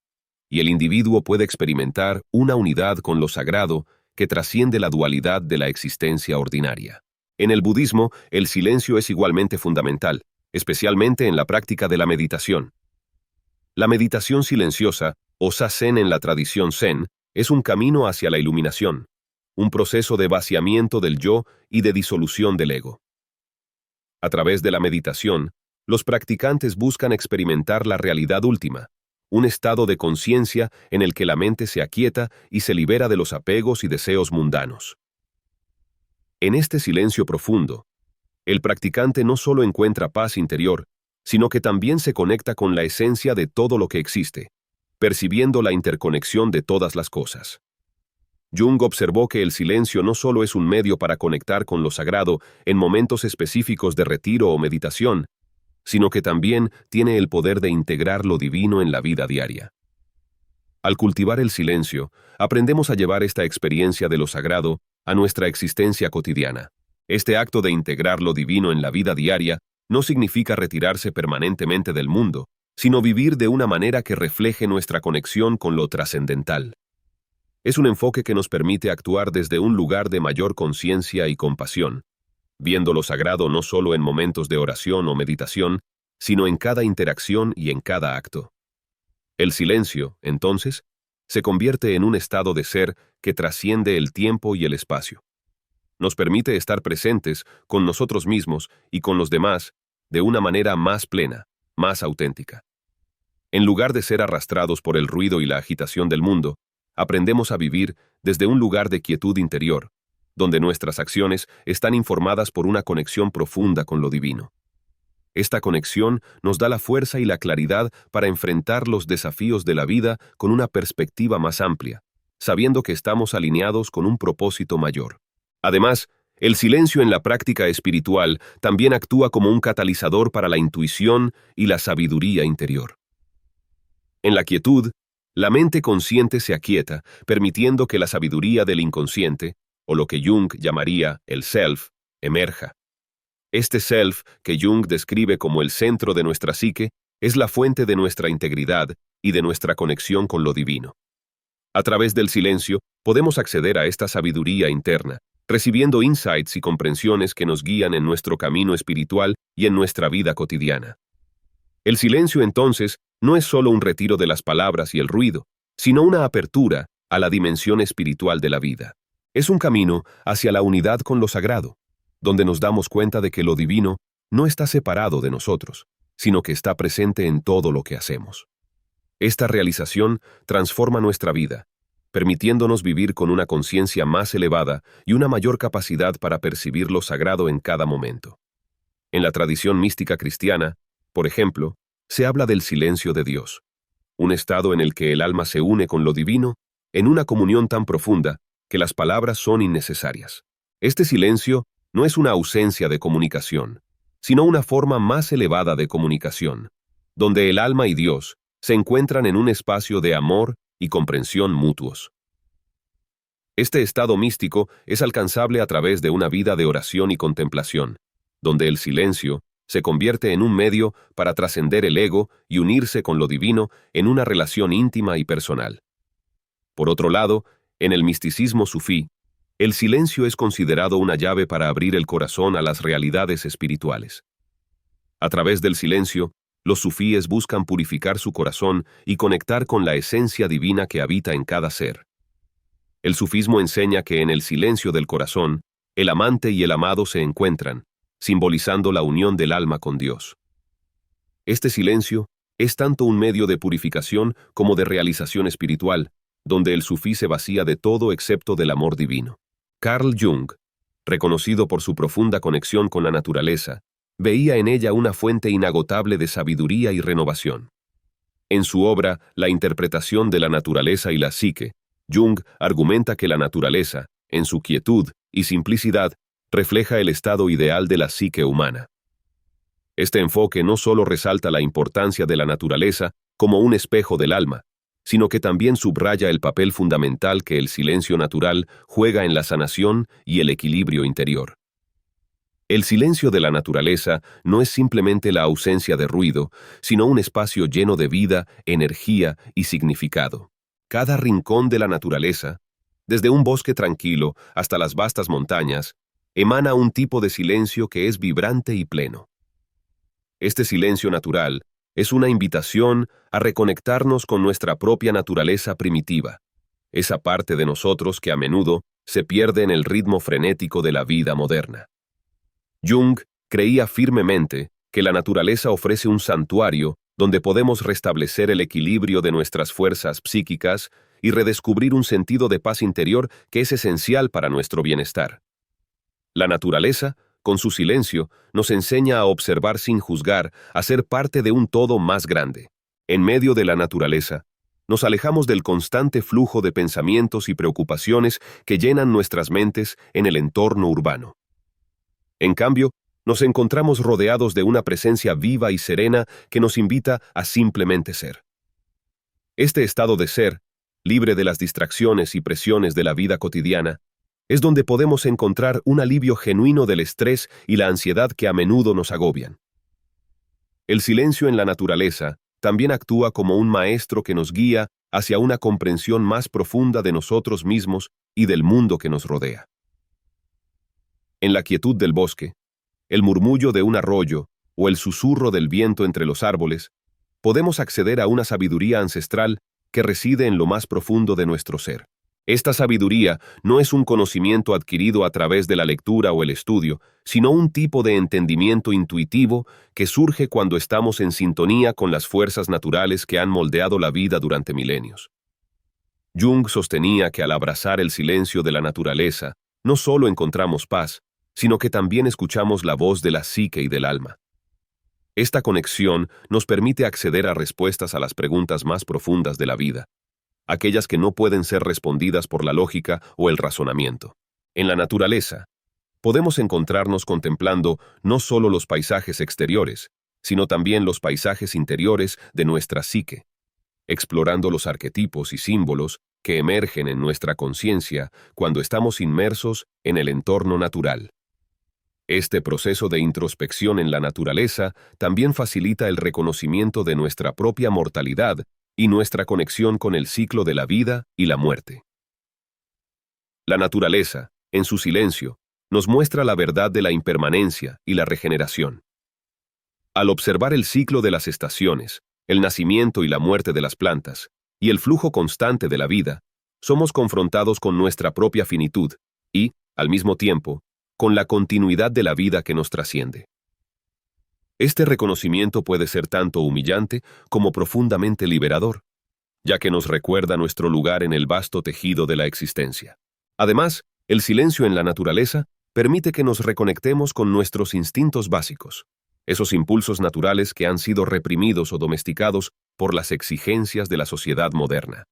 y el individuo puede experimentar una unidad con lo sagrado que trasciende la dualidad de la existencia ordinaria. En el budismo, el silencio es igualmente fundamental, especialmente en la práctica de la meditación. La meditación silenciosa, o zazen en la tradición zen, es un camino hacia la iluminación, un proceso de vaciamiento del yo y de disolución del ego. A través de la meditación, los practicantes buscan experimentar la realidad última, un estado de conciencia en el que la mente se aquieta y se libera de los apegos y deseos mundanos. En este silencio profundo, el practicante no solo encuentra paz interior, sino que también se conecta con la esencia de todo lo que existe, percibiendo la interconexión de todas las cosas. Jung observó que el silencio no solo es un medio para conectar con lo sagrado en momentos específicos de retiro o meditación, sino que también tiene el poder de integrar lo divino en la vida diaria. Al cultivar el silencio, aprendemos a llevar esta experiencia de lo sagrado a nuestra existencia cotidiana. Este acto de integrar lo divino en la vida diaria no significa retirarse permanentemente del mundo, sino vivir de una manera que refleje nuestra conexión con lo trascendental. Es un enfoque que nos permite actuar desde un lugar de mayor conciencia y compasión, viendo lo sagrado no solo en momentos de oración o meditación, sino en cada interacción y en cada acto. El silencio, entonces, se convierte en un estado de ser que trasciende el tiempo y el espacio. Nos permite estar presentes con nosotros mismos y con los demás de una manera más plena, más auténtica. En lugar de ser arrastrados por el ruido y la agitación del mundo, aprendemos a vivir desde un lugar de quietud interior, donde nuestras acciones están informadas por una conexión profunda con lo divino. Esta conexión nos da la fuerza y la claridad para enfrentar los desafíos de la vida con una perspectiva más amplia, sabiendo que estamos alineados con un propósito mayor. Además, el silencio en la práctica espiritual también actúa como un catalizador para la intuición y la sabiduría interior. En la quietud, la mente consciente se aquieta, permitiendo que la sabiduría del inconsciente, o lo que Jung llamaría el self, emerja. Este self, que Jung describe como el centro de nuestra psique, es la fuente de nuestra integridad y de nuestra conexión con lo divino. A través del silencio, podemos acceder a esta sabiduría interna, recibiendo insights y comprensiones que nos guían en nuestro camino espiritual y en nuestra vida cotidiana. El silencio, entonces, no es solo un retiro de las palabras y el ruido, sino una apertura a la dimensión espiritual de la vida. Es un camino hacia la unidad con lo sagrado, donde nos damos cuenta de que lo divino no está separado de nosotros, sino que está presente en todo lo que hacemos. Esta realización transforma nuestra vida, permitiéndonos vivir con una conciencia más elevada y una mayor capacidad para percibir lo sagrado en cada momento. En la tradición mística cristiana, por ejemplo, se habla del silencio de Dios, un estado en el que el alma se une con lo divino en una comunión tan profunda que las palabras son innecesarias. Este silencio no es una ausencia de comunicación, sino una forma más elevada de comunicación, donde el alma y Dios se encuentran en un espacio de amor y comprensión mutuos. Este estado místico es alcanzable a través de una vida de oración y contemplación, donde el silencio se convierte en un medio para trascender el ego y unirse con lo divino en una relación íntima y personal. Por otro lado, en el misticismo sufí, el silencio es considerado una llave para abrir el corazón a las realidades espirituales. A través del silencio, los sufíes buscan purificar su corazón y conectar con la esencia divina que habita en cada ser. El sufismo enseña que en el silencio del corazón, El amante y el amado se encuentran, simbolizando la unión del alma con Dios. Este silencio es tanto un medio de purificación como de realización espiritual, donde el sufí se vacía de todo excepto del amor divino. Carl Jung, reconocido por su profunda conexión con la naturaleza, veía en ella una fuente inagotable de sabiduría y renovación. En su obra La interpretación de la naturaleza y la psique, Jung argumenta que la naturaleza, en su quietud y simplicidad, refleja el estado ideal de la psique humana. Este enfoque no solo resalta la importancia de la naturaleza como un espejo del alma, sino que también subraya el papel fundamental que el silencio natural juega en la sanación y el equilibrio interior. El silencio de la naturaleza no es simplemente la ausencia de ruido, sino un espacio lleno de vida, energía y significado. Cada rincón de la naturaleza, desde un bosque tranquilo hasta las vastas montañas, emana un tipo de silencio que es vibrante y pleno. Este silencio natural es una invitación a reconectarnos con nuestra propia naturaleza primitiva, esa parte de nosotros que a menudo se pierde en el ritmo frenético de la vida moderna. Jung creía firmemente que la naturaleza ofrece un santuario donde podemos restablecer el equilibrio de nuestras fuerzas psíquicas y redescubrir un sentido de paz interior que es esencial para nuestro bienestar. La naturaleza, con su silencio, nos enseña a observar sin juzgar, a ser parte de un todo más grande. En medio de la naturaleza, nos alejamos del constante flujo de pensamientos y preocupaciones que llenan nuestras mentes en el entorno urbano. En cambio, nos encontramos rodeados de una presencia viva y serena que nos invita a simplemente ser. Este estado de ser, libre de las distracciones y presiones de la vida cotidiana, es donde podemos encontrar un alivio genuino del estrés y la ansiedad que a menudo nos agobian. El silencio en la naturaleza también actúa como un maestro que nos guía hacia una comprensión más profunda de nosotros mismos y del mundo que nos rodea. En la quietud del bosque, el murmullo de un arroyo o el susurro del viento entre los árboles, podemos acceder a una sabiduría ancestral que reside en lo más profundo de nuestro ser. Esta sabiduría no es un conocimiento adquirido a través de la lectura o el estudio, sino un tipo de entendimiento intuitivo que surge cuando estamos en sintonía con las fuerzas naturales que han moldeado la vida durante milenios. Jung sostenía que al abrazar el silencio de la naturaleza, no solo encontramos paz, sino que también escuchamos la voz de la psique y del alma. Esta conexión nos permite acceder a respuestas a las preguntas más profundas de la vida, aquellas que no pueden ser respondidas por la lógica o el razonamiento. En la naturaleza, podemos encontrarnos contemplando no solo los paisajes exteriores, sino también los paisajes interiores de nuestra psique, explorando los arquetipos y símbolos que emergen en nuestra conciencia cuando estamos inmersos en el entorno natural. Este proceso de introspección en la naturaleza también facilita el reconocimiento de nuestra propia mortalidad y nuestra conexión con el ciclo de la vida y la muerte. La naturaleza, en su silencio, nos muestra la verdad de la impermanencia y la regeneración. Al observar el ciclo de las estaciones, el nacimiento y la muerte de las plantas, y el flujo constante de la vida, somos confrontados con nuestra propia finitud y, al mismo tiempo, con la continuidad de la vida que nos trasciende. Este reconocimiento puede ser tanto humillante como profundamente liberador, ya que nos recuerda nuestro lugar en el vasto tejido de la existencia. Además, el silencio en la naturaleza permite que nos reconectemos con nuestros instintos básicos, esos impulsos naturales que han sido reprimidos o domesticados por las exigencias de la sociedad moderna.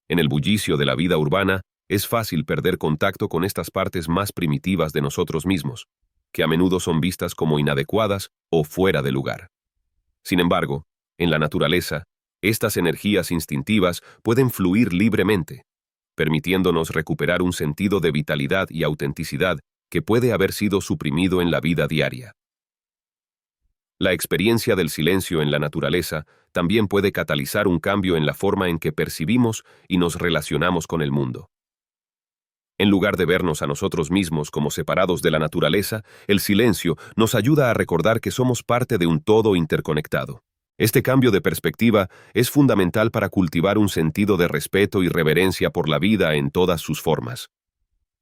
En el bullicio de la vida urbana, es fácil perder contacto con estas partes más primitivas de nosotros mismos, que a menudo son vistas como inadecuadas o fuera de lugar. Sin embargo, en la naturaleza, estas energías instintivas pueden fluir libremente, permitiéndonos recuperar un sentido de vitalidad y autenticidad que puede haber sido suprimido en la vida diaria. La experiencia del silencio en la naturaleza también puede catalizar un cambio en la forma en que percibimos y nos relacionamos con el mundo. En lugar de vernos a nosotros mismos como separados de la naturaleza, el silencio nos ayuda a recordar que somos parte de un todo interconectado. Este cambio de perspectiva es fundamental para cultivar un sentido de respeto y reverencia por la vida en todas sus formas.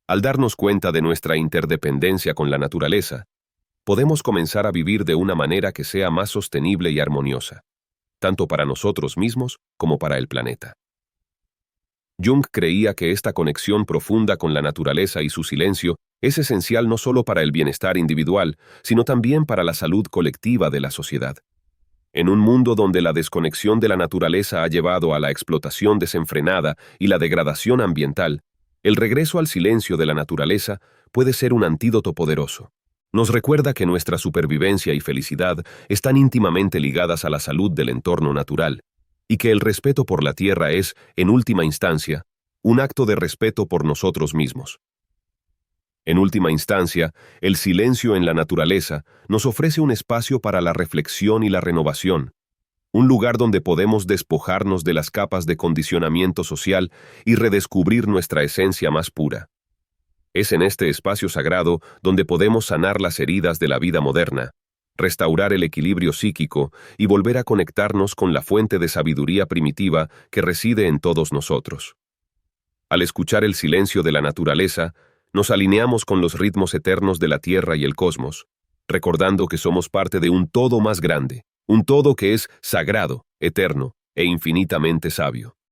Al darnos cuenta de nuestra interdependencia con la naturaleza, podemos comenzar a vivir de una manera que sea más sostenible y armoniosa, tanto para nosotros mismos como para el planeta. Jung creía que esta conexión profunda con la naturaleza y su silencio es esencial no solo para el bienestar individual, sino también para la salud colectiva de la sociedad. En un mundo donde la desconexión de la naturaleza ha llevado a la explotación desenfrenada y la degradación ambiental, el regreso al silencio de la naturaleza puede ser un antídoto poderoso. Nos recuerda que nuestra supervivencia y felicidad están íntimamente ligadas a la salud del entorno natural, y que el respeto por la tierra es, en última instancia, un acto de respeto por nosotros mismos. En última instancia, el silencio en la naturaleza nos ofrece un espacio para la reflexión y la renovación, un lugar donde podemos despojarnos de las capas de condicionamiento social y redescubrir nuestra esencia más pura. Es en este espacio sagrado donde podemos sanar las heridas de la vida moderna, restaurar el equilibrio psíquico y volver a conectarnos con la fuente de sabiduría primitiva que reside en todos nosotros. Al escuchar el silencio de la naturaleza, nos alineamos con los ritmos eternos de la Tierra y el cosmos, recordando que somos parte de un todo más grande, un todo que es sagrado, eterno e infinitamente sabio.